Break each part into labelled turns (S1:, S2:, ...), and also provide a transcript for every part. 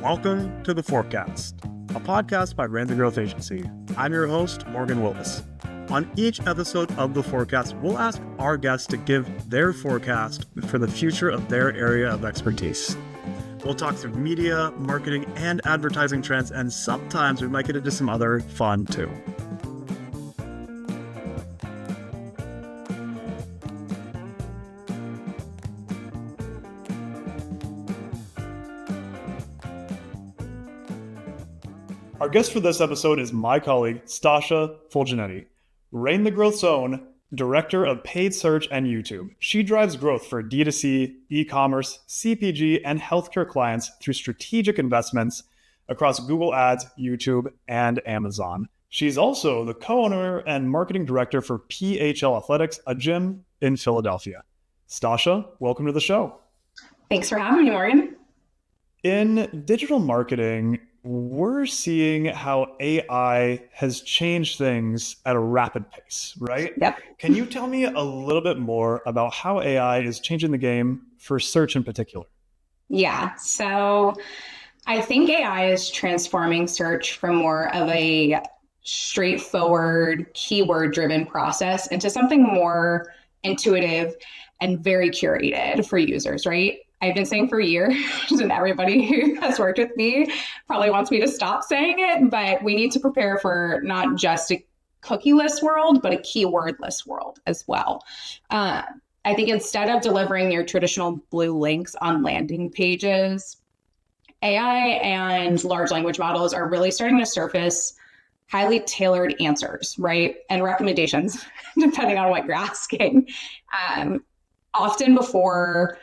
S1: Welcome to The Forecast, a podcast by Brand Growth Agency. I'm your host, Morgan Willis. On each episode of The Forecast, we'll ask our guests to give their forecast for the future of their area of expertise. We'll talk through media, marketing, and advertising trends, and sometimes we might get into some other fun too. Our guest for this episode is my colleague, Stasia Fulginiti, Reign the Growth's own Director of Paid Search and YouTube. She drives growth for D2C, e-commerce, CPG, and healthcare clients through strategic investments across Google Ads, YouTube, and Amazon. She's also the co-owner and marketing director for PHL Athletics, a gym in Philadelphia. Stasia, welcome to the show.
S2: Thanks for having me, Morgan.
S1: In digital marketing, we're seeing how AI has changed things at a rapid pace, right?
S2: Yep.
S1: Can you tell me a little bit more about how AI is changing the game for search in particular?
S2: Yeah, so I think AI is transforming search from more of a straightforward, keyword-driven process into something more intuitive and very curated for users, right? I've been saying for years, and everybody who has worked with me probably wants me to stop saying it, but we need to prepare for not just a cookieless world, but a keywordless world as well. I think instead of delivering your traditional blue links on landing pages, AI and large language models are really starting to surface highly tailored answers, right? And recommendations, depending on what you're asking. Often before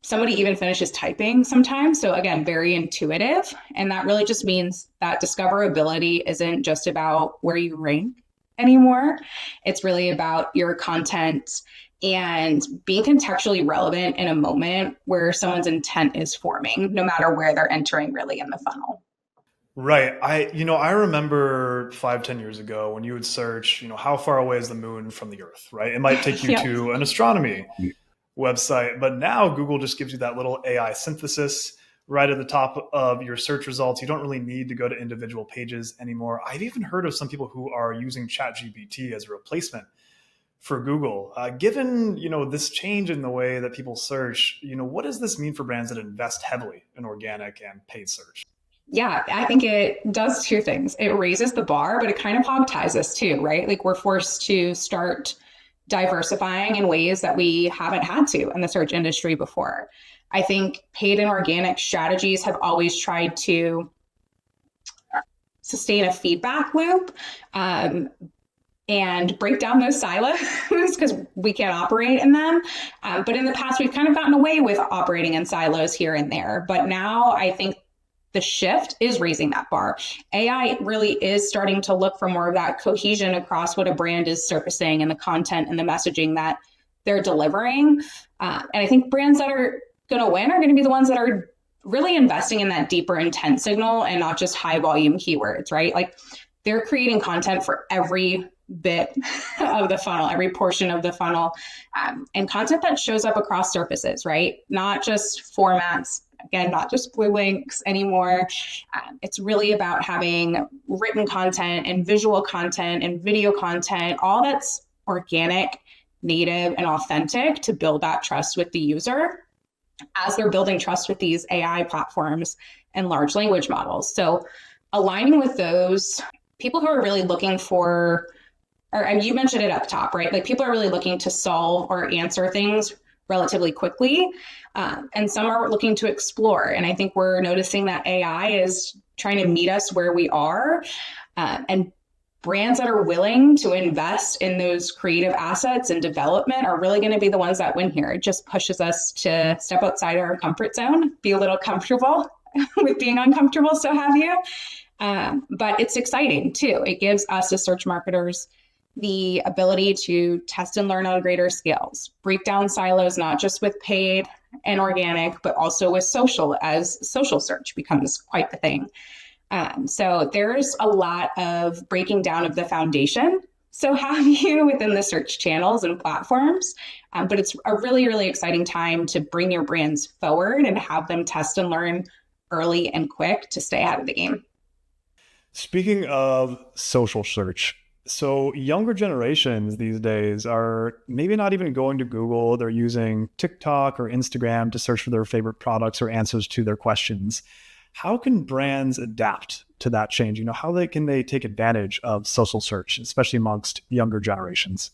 S2: somebody even finishes typing sometimes. So again, very intuitive. And that really just means that discoverability isn't just about where you rank anymore. It's really about your content and being contextually relevant in a moment where someone's intent is forming, no matter where they're entering really in the funnel.
S1: Right. I remember 5-10 years ago when you would search, how far away is the moon from the earth, right? It might take you
S2: Yep.
S1: to an astronomy website, but now Google just gives you that little AI synthesis right at the top of your search results. You don't really need to go to individual pages anymore. I've even heard of some people who are using ChatGPT as a replacement for Google. Given, this change in the way that people search, what does this mean for brands that invest heavily in organic and paid search?
S2: Yeah, I think it does two things. It raises the bar, but it kind of hogties us too, right? Like we're forced to start diversifying in ways that we haven't had to in the search industry before. I think paid and organic strategies have always tried to sustain a feedback loop and break down those silos because we can't operate in them. But in the past, we've kind of gotten away with operating in silos here and there. But now I think the shift is raising that bar. AI really is starting to look for more of that cohesion across what a brand is surfacing and the content and the messaging that they're delivering. And I think brands that are going to win are going to be the ones that are really investing in that deeper intent signal and not just high volume keywords, right? Like they're creating content for every bit of the funnel, every portion of the funnel, and content that shows up across surfaces, right? Not just formats. Again, not just blue links anymore. It's really about having written content and visual content and video content, all that's organic, native, and authentic to build that trust with the user as they're building trust with these AI platforms and large language models. So aligning with those people who are really looking for, and you mentioned it up top, right? Like people are really looking to solve or answer things relatively quickly. And some are looking to explore. And I think we're noticing that AI is trying to meet us where we are. And brands that are willing to invest in those creative assets and development are really going to be the ones that win here. It just pushes us to step outside our comfort zone, be a little comfortable with being uncomfortable, so have you. But it's exciting too. It gives us as search marketers the ability to test and learn on greater scales, break down silos, not just with paid and organic, but also with social, as social search becomes quite the thing. So there's a lot of breaking down of the foundation, so have you, within the search channels and platforms. But it's a really, really exciting time to bring your brands forward and have them test and learn early and quick to stay ahead of the game.
S1: Speaking of social search, so younger generations these days are maybe not even going to Google. They're using TikTok or Instagram to search for their favorite products or answers to their questions. How can brands adapt to that change? How can they take advantage of social search, especially amongst younger generations?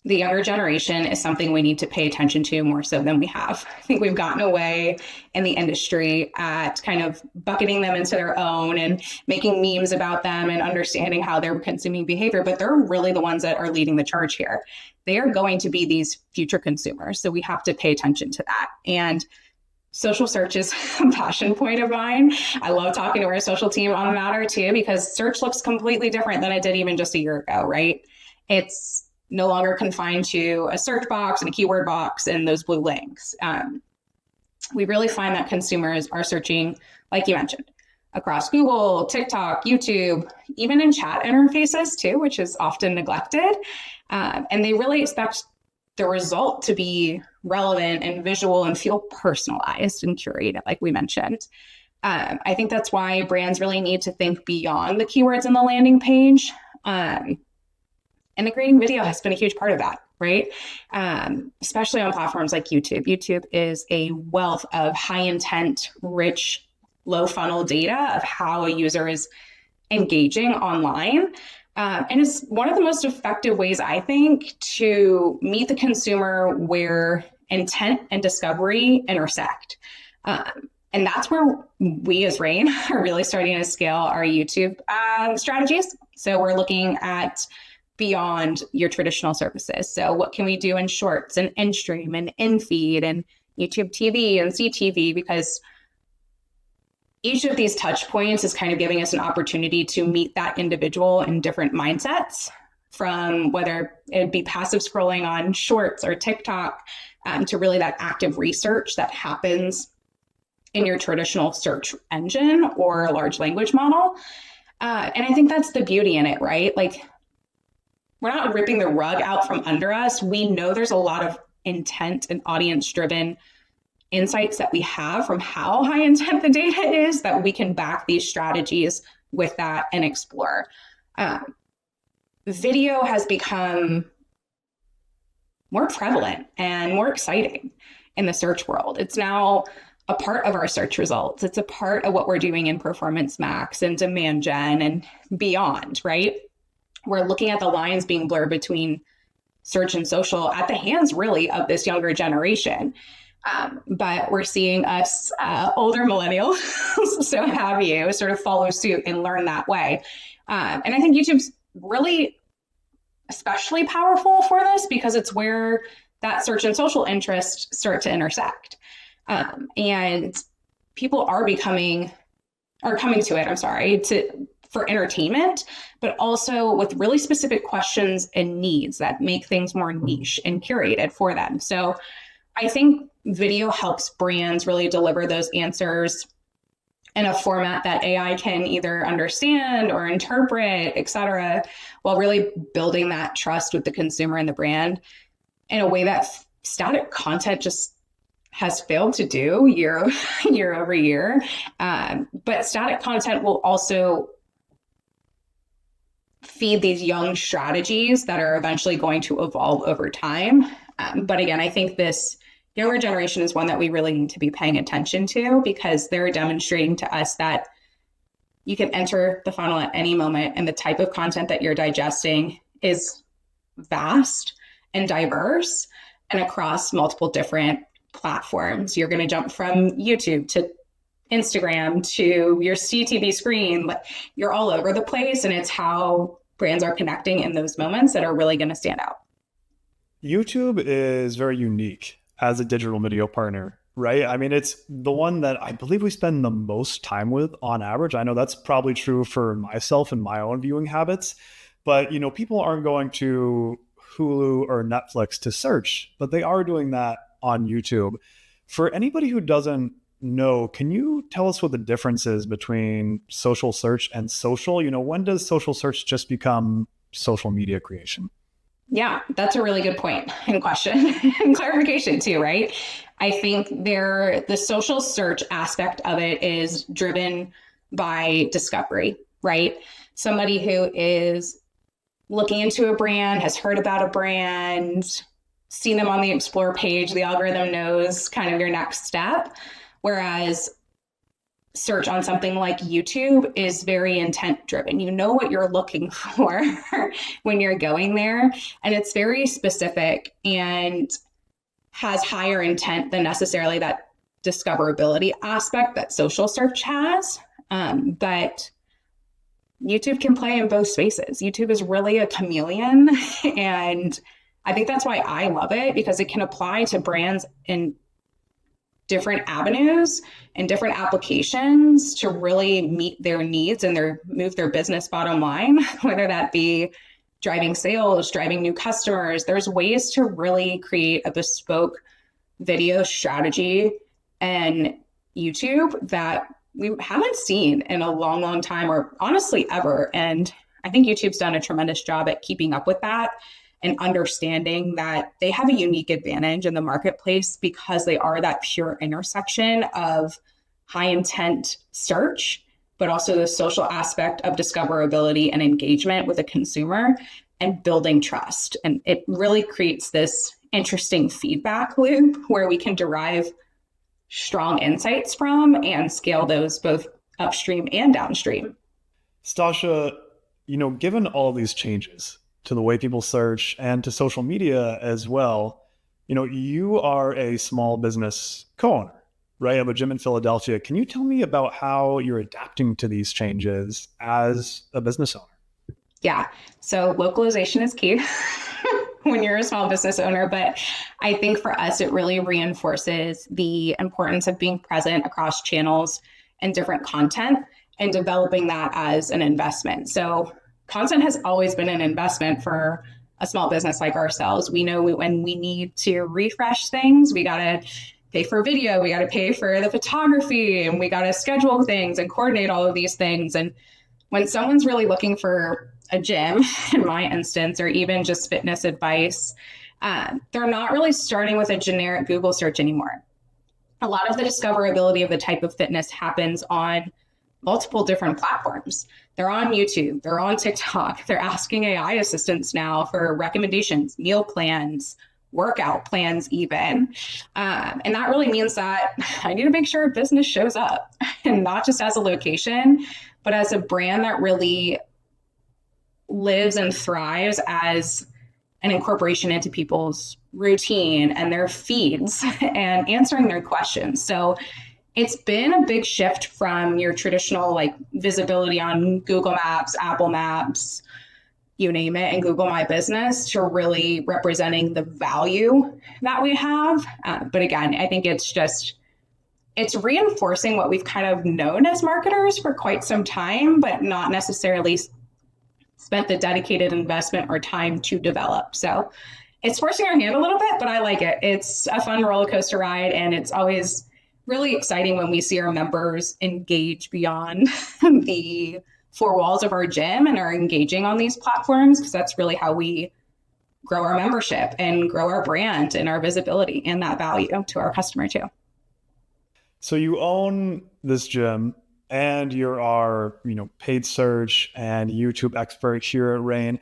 S2: The younger generation is something we need to pay attention to more so than we have. I think we've gotten away in the industry at kind of bucketing them into their own and making memes about them and understanding how they're consuming behavior, but they're really the ones that are leading the charge here. They are going to be these future consumers. So we have to pay attention to that. And social search is a passion point of mine. I love talking to our social team on the matter too, because search looks completely different than it did even just a year ago, right? It's no longer confined to a search box and a keyword box and those blue links. We really find that consumers are searching, like you mentioned, across Google, TikTok, YouTube, even in chat interfaces too, which is often neglected. And they really expect the result to be relevant and visual and feel personalized and curated, like we mentioned. I think that's why brands really need to think beyond the keywords in the landing page. Integrating video has been a huge part of that, right? Especially on platforms like YouTube. YouTube is a wealth of high intent, rich, low funnel data of how a user is engaging online. And it's one of the most effective ways, I think, to meet the consumer where intent and discovery intersect. And that's where we as Rain are really starting to scale our YouTube strategies. So we're looking at beyond your traditional services. So what can we do in shorts and in-stream and in-feed and YouTube TV and CTV? Because each of these touch points is kind of giving us an opportunity to meet that individual in different mindsets, from whether it be passive scrolling on shorts or TikTok to really that active research that happens in your traditional search engine or large language model. And I think that's the beauty in it, right? Like, we're not ripping the rug out from under us. We know there's a lot of intent and audience-driven insights that we have from how high intent the data is, that we can back these strategies with that and explore. Video has become more prevalent and more exciting in the search world. It's now a part of our search results. It's a part of what we're doing in Performance Max and Demand Gen and beyond, right? We're looking at the lines being blurred between search and social at the hands, really, of this younger generation. But we're seeing us older millennials, so have you, sort of follow suit and learn that way. And I think YouTube's really especially powerful for this because it's where that search and social interests start to intersect. And people are coming to it, for entertainment, but also with really specific questions and needs that make things more niche and curated for them. So I think video helps brands really deliver those answers in a format that AI can either understand or interpret, et cetera, while really building that trust with the consumer and the brand in a way that static content just has failed to do year over year. But static content will also feed these young strategies that are eventually going to evolve over time. But again, I think this younger generation is one that we really need to be paying attention to because they're demonstrating to us that you can enter the funnel at any moment and the type of content that you're digesting is vast and diverse and across multiple different platforms. You're going to jump from YouTube to Instagram to your CTV screen. You're all over the place, and it's how brands are connecting in those moments that are really going to stand out.
S1: YouTube is very unique as a digital video partner, right? I mean, it's the one that I believe we spend the most time with on average. I know that's probably true for myself and my own viewing habits, but people aren't going to Hulu or Netflix to search, but they are doing that on YouTube. For anybody who doesn't know, can you tell us what the difference is between social search and social? When does social search just become social media creation?
S2: Yeah, that's a really good point and question and clarification too, right? I think the social search aspect of it is driven by discovery, right? Somebody who is looking into a brand, has heard about a brand, seen them on the explore page, the algorithm knows kind of your next step. Whereas search on something like YouTube is very intent driven. You know what you're looking for when you're going there, and it's very specific and has higher intent than necessarily that discoverability aspect that social search has. But YouTube can play in both spaces. YouTube is really a chameleon. And I think that's why I love it, because it can apply to brands in different avenues and different applications to really meet their needs and move their business bottom line, whether that be driving sales, driving new customers. There's ways to really create a bespoke video strategy and YouTube that we haven't seen in a long, long time, or honestly ever. And I think YouTube's done a tremendous job at keeping up with that and understanding that they have a unique advantage in the marketplace because they are that pure intersection of high intent search, but also the social aspect of discoverability and engagement with a consumer and building trust. And it really creates this interesting feedback loop where we can derive strong insights from and scale those both upstream and downstream.
S1: Stasia, given all these changes to the way people search and to social media as well, you are a small business co-owner, right, of a gym in Philadelphia. Can you tell me about how you're adapting to these changes as a business owner?
S2: Yeah, so localization is key when you're a small business owner, but I think for us, it really reinforces the importance of being present across channels and different content and developing that as an investment. So content has always been an investment for a small business like ourselves. We know when we need to refresh things, we got to pay for video, we got to pay for the photography, and we got to schedule things and coordinate all of these things. And when someone's really looking for a gym, in my instance, or even just fitness advice, they're not really starting with a generic Google search anymore. A lot of the discoverability of the type of fitness happens on multiple different platforms. They're on YouTube, they're on TikTok, they're asking AI assistants now for recommendations, meal plans, workout plans even. And that really means that I need to make sure business shows up, and not just as a location, but as a brand that really lives and thrives as an incorporation into people's routine and their feeds and answering their questions. So it's been a big shift from your traditional visibility on Google Maps, Apple Maps, you name it, and Google My Business, to really representing the value that we have. But again, I think it's reinforcing what we've kind of known as marketers for quite some time, but not necessarily spent the dedicated investment or time to develop. So it's forcing our hand a little bit, but I like it. It's a fun roller coaster ride, and it's always really exciting when we see our members engage beyond the four walls of our gym and are engaging on these platforms, because that's really how we grow our membership and grow our brand and our visibility and that value to our customer too.
S1: So you own this gym and you're our, paid search and YouTube expert here at Rain.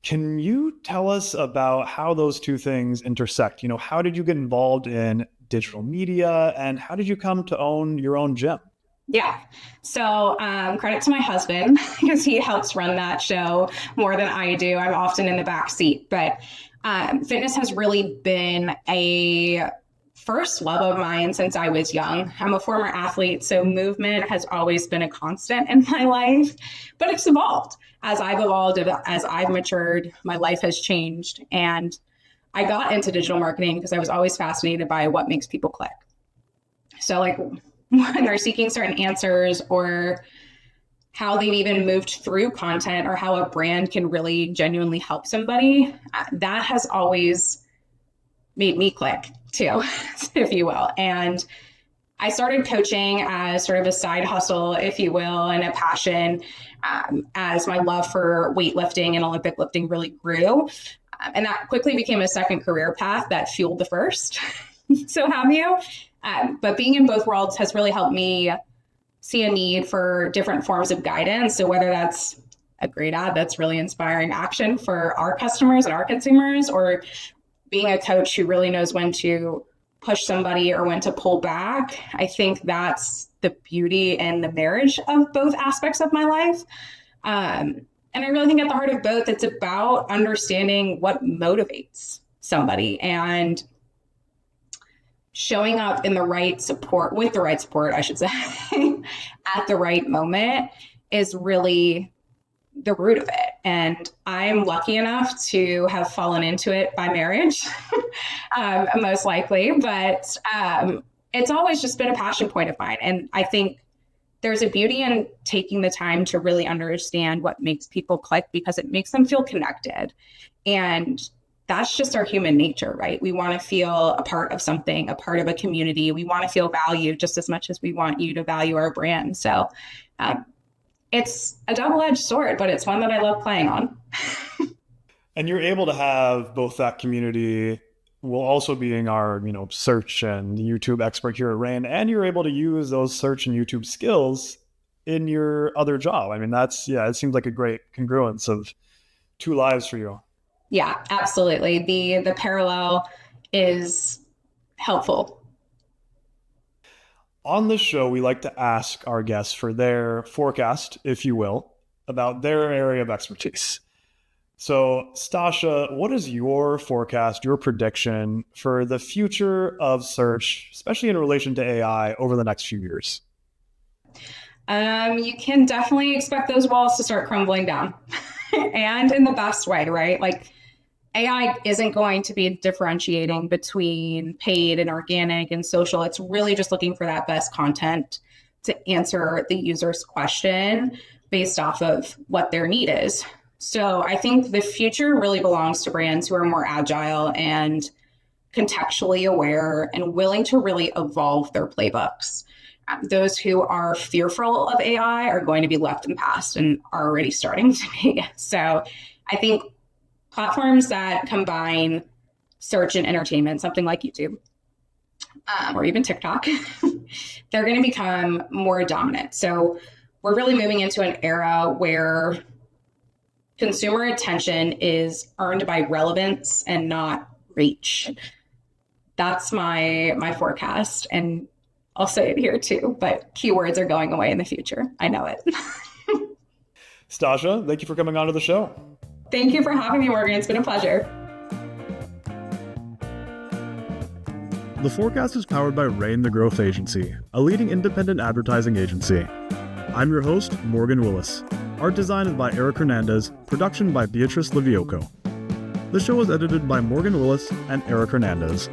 S1: Can you tell us about how those two things intersect? How did you get involved in digital media, and how did you come to own your own gym?
S2: Yeah. So credit to my husband, because he helps run that show more than I do. I'm often in the back seat, but fitness has really been a first love of mine since I was young. I'm a former athlete, so movement has always been a constant in my life, but it's evolved. As I've evolved, as I've matured, my life has changed. And I got into digital marketing because I was always fascinated by what makes people click. So when they're seeking certain answers, or how they've even moved through content, or how a brand can really genuinely help somebody, that has always made me click too, if you will. And I started coaching as sort of a side hustle, if you will, and a passion, as my love for weightlifting and Olympic lifting really grew. And that quickly became a second career path that fueled the first. So have you? But being in both worlds has really helped me see a need for different forms of guidance. So whether that's a great ad that's really inspiring action for our customers and our consumers, or being a coach who really knows when to push somebody or when to pull back, I think that's the beauty and the marriage of both aspects of my life. And I really think at the heart of both, it's about understanding what motivates somebody and showing up in the right support, with the right support, I should say, at the right moment is really the root of it. And I'm lucky enough to have fallen into it by marriage, most likely, but it's always just been a passion point of mine. And I think there's a beauty in taking the time to really understand what makes people click, because it makes them feel connected. And that's just our human nature, right? We want to feel a part of something, a part of a community. We want to feel valued just as much as we want you to value our brand. So it's a double-edged sword, but it's one that I love playing on.
S1: And you're able to have both that community while also being our, search and YouTube expert here at Rain, and you're able to use those search and YouTube skills in your other job. I mean, it seems like a great congruence of two lives for you.
S2: Yeah, absolutely. The parallel is helpful.
S1: On this show, we like to ask our guests for their forecast, if you will, about their area of expertise. So, Stasia, what is your forecast, your prediction for the future of search, especially in relation to AI over the next few years?
S2: You can definitely expect those walls to start crumbling down and in the best way, right? Like AI isn't going to be differentiating between paid and organic and social. It's really just looking for that best content to answer the user's question based off of what their need is. So I think the future really belongs to brands who are more agile and contextually aware and willing to really evolve their playbooks. Those who are fearful of AI are going to be left in the past and are already starting to be. So I think platforms that combine search and entertainment, something like YouTube or even TikTok, they're going to become more dominant. So we're really moving into an era where consumer attention is earned by relevance and not reach. That's my forecast. And I'll say it here too, but keywords are going away in the future. I know it.
S1: Stasia, thank you for coming on to the show.
S2: Thank you for having me, Morgan. It's been a pleasure.
S1: The Forecast is powered by Rain the Growth Agency, a leading independent advertising agency. I'm your host, Morgan Willis. Art design is by Eric Hernandez, production by Beatrice Livioco. The show is edited by Morgan Willis and Eric Hernandez.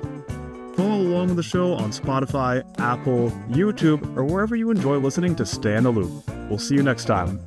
S1: Follow along with the show on Spotify, Apple, YouTube, or wherever you enjoy listening to stay in the loop. We'll see you next time.